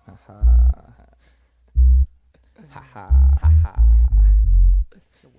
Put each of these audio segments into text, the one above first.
Ha ha. Ha ha.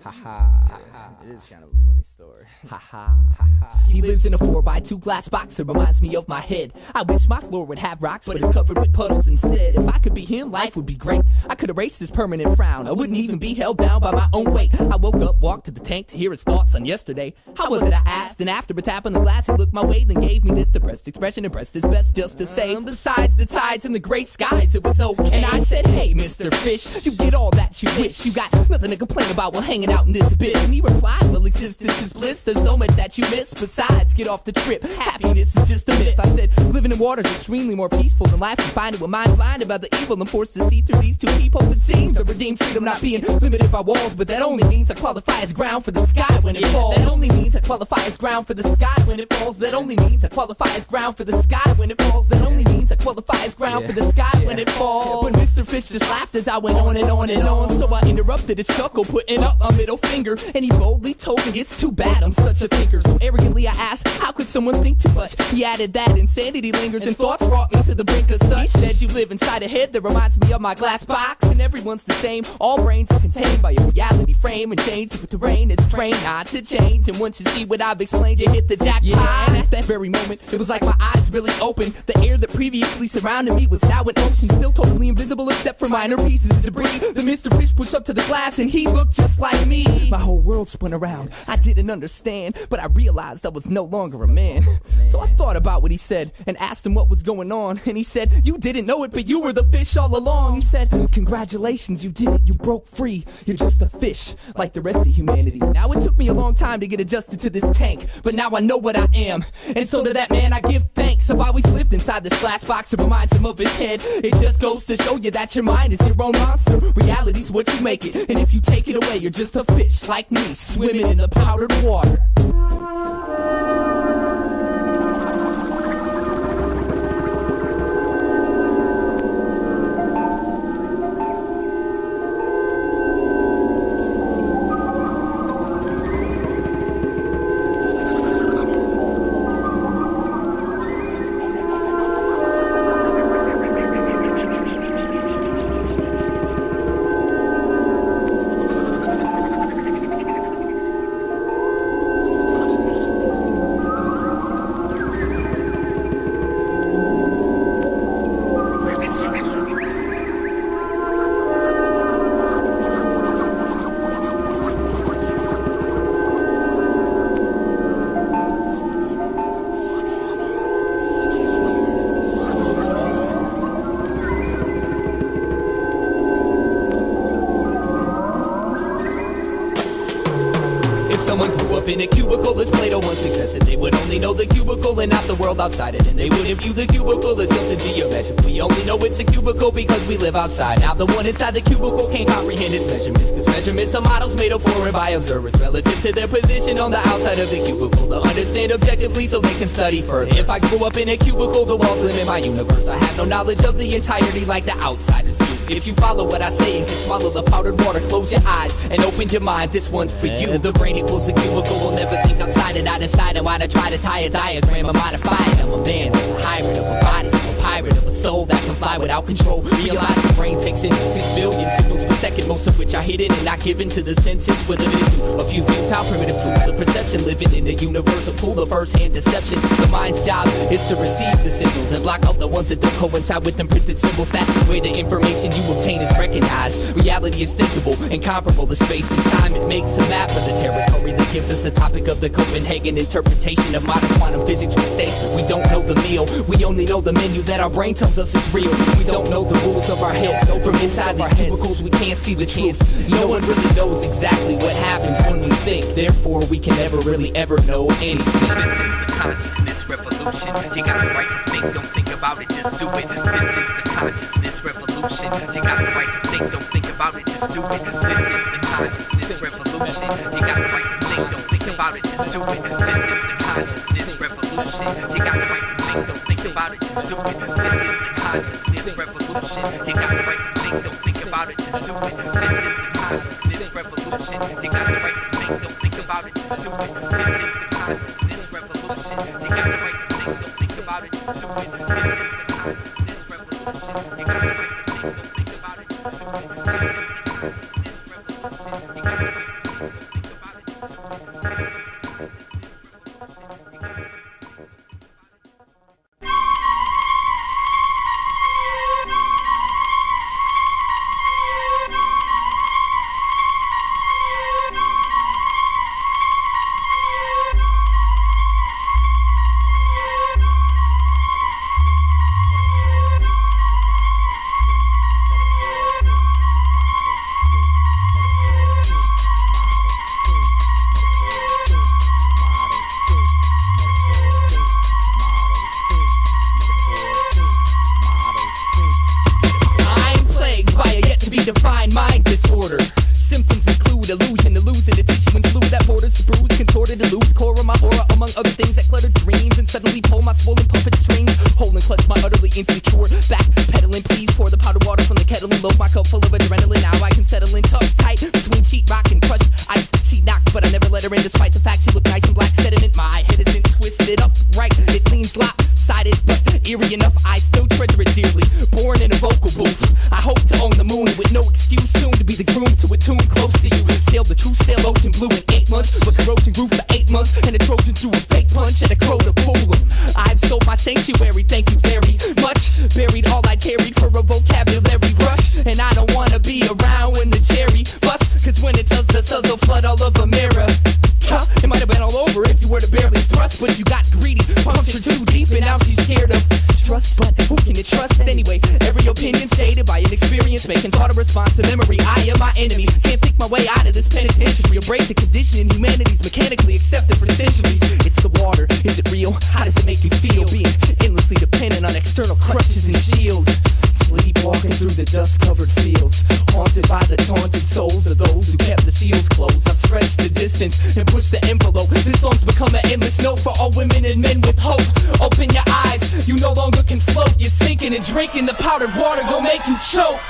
Ha ha. Ha ha. It is kind of a funny story. Ha ha. Ha ha. He lives in a 4x2 glass box. It reminds me of my head. I wish my floor would have rocks, but it's covered with puddles instead. If I could be him, life would be great. I could erase this permanent frown. I wouldn't even be held down by my own weight. I woke up, walked to the tank to hear his thoughts on yesterday. How was it, I asked, and after a tap on the glass, he looked my way, then gave me this depressed expression and pressed his best just to say, besides the tides and the gray skies, it was okay. And I said, hey, Mr. Fish, you get all that you wish. You got nothing to complain about while hanging out in this bit. And he replied, well, existence is bliss. There's so much that you miss. Besides, get off the trip. Happiness is just a myth. I said, living in water is extremely more peaceful than life. You find it with mind blinded by the evil. I'm forced to see through these two peepholes. It seems I've redeemed freedom, not being limited by walls. But that only means I qualify as ground for the sky when it falls. That only means I qualify as ground for the sky when it falls. That only means I qualify as ground for the sky when it falls. That only means I qualify as ground for the sky when it falls. But Mr. Fish just laughed as I went on and on and on. So I interrupted his chuckle, putting up my middle finger. And he boldly told me it's too bad I'm such a thinker. So arrogantly I asked, how could someone think too much? He added that insanity lingers and thoughts brought me to the brink of such. He said you live inside a head that reminds me of my glass box. And everyone's the same, all brains are contained by your reality frame. And change with the terrain, it's trained not to change. And once you see what I've explained, you hit the jackpot. Yeah, and at that very moment, it was like my eyes really opened. The air that previously surrounded me was now an ocean, still totally invisible except for minor pieces of debris. The Mr. Fish pushed up to the glass and he looked just like me. My whole world spun around, I didn't understand, but I realized I was no longer a man. So I thought about what he said and asked him what was going on. And he said, you didn't know it, but you were the fish all along. He said, congratulations, you did it, you broke free. You're just a fish, like the rest of humanity. Now it took me a long time to get adjusted to this tank, but now I know what I am. And so to that man I give thanks. I've always lived inside this glass box, it reminds him of his head. It just goes to show you that your mind is your own monster. Reality's what you make it, and if you take it away, you're just a fish like me, swimming in the powdered water. Someone grew up in a cubicle as Plato once suggested. They would only know the cubicle and not the world outside it. And they wouldn't view the cubicle as something geometric. We only know it's a cubicle because we live outside. Now the one inside the cubicle can't comprehend its measurements, because measurements are models made of for and by observers relative to their position on the outside of the cubicle, to understand objectively so they can study further. If I grew up in a cubicle, the walls limit my universe. I have no knowledge of the entirety like the outsiders do. If you follow what I say and can swallow the powdered water, close your eyes and open your mind. This one's for you. The brain equals a cubicle, will never think outside it. I decide and why to try to tie a diagram or modify it. I'm a man that's a hybrid of a body, a pirate of a soul that can fly without control. Realize the brain takes in 6 billion signals per second, most of which are hidden and not given to the senses. We're limited to a few futile primitive tools of perception, living in a universal pool of first-hand deception. The mind's job is to receive the signals and block out the ones that don't coincide with imprinted symbols. That way the information you obtain is recognized. Reality is thinkable and comparable to space and time. It makes a map of the territory that gives us the topic of the Copenhagen interpretation of modern quantum physics, which states we don't know the meal, we only know the menu that our brain tells us is real. We don't know the rules of our heads. From inside these cubicles we can't see the truth. No one really knows exactly what happens when we think, therefore we can never really ever know anything. This is the consciousness revolution. You got the right to think, don't think about it, just do it. This is the consciousness revolution. You got the right to think, don't think about it, just do it. This is the consciousness revolution. You got the right to think, don't think about it, just do it. This is the consciousness revolution. You got the right to think, don't think about it, just do it. This is the consciousness revolution. You got the right to think, don't think about it, just do it. This is the consciousness revolution. You got the right to think, don't think about it, just do it. This is the consciousness revolution. You got the right to think, don't think about it, just do it. This is the consciousness revolution. You got the right to think, don't think about it, just do it. This is the consciousness revolution. You got the right to think, don't think about it, just do defined mind disorder. Symptoms include illusion, losing the tissue and fluid that borders the bruise, contorted to lose core of my aura, among other things that clutter dreams, and suddenly pull my swollen puppet strings, hold and clutch my utterly insecure back, pedaling, please pour the powdered water from the kettle and load my cup full of adrenaline. Now I can settle in tucked tight between sheetrock and crushed ice. She knocked, but I never let her in, despite the fact she looked nice in black sediment. My head isn't twisted upright, it leans lopsided, but eerie enough, I still treasure it dearly. Born in a vocal booth, I hope to own the moon with no excuse, soon to be the groom to a tune close to you. Sail the true stale ocean blue in 8 months, but corrosion grew for 8 months, and the Trojan threw a fake punch and a crow to fool him. I've sold my sanctuary, thank you very much. Buried all I carried for a vocabulary rush, and I don't wanna be around when the cherry busts, cause when it does the suds will flood all of America. It might have been all over if you were to barely thrust, but you got greedy, punctured too deep, and now she's scared of trust. But who can you trust anyway? Every opinion stated by an experience, making thought a response to memory. I am my enemy, can't pick my way out of this penitentiary, or break the condition in humanity's mechanically accepted for centuries. It's the water, is it real? How does it make you feel? Being endlessly dependent on external crutches and shields, sleepwalking through the dust-covered fields, haunted by the taunted souls of those who kept the seals closed. I've stretched the distance and pushed the envelope. This song's become an endless note for all women and men with hope. Open your eyes, you no longer can float. You're sinking and drinking the powdered water, gon' make you choke.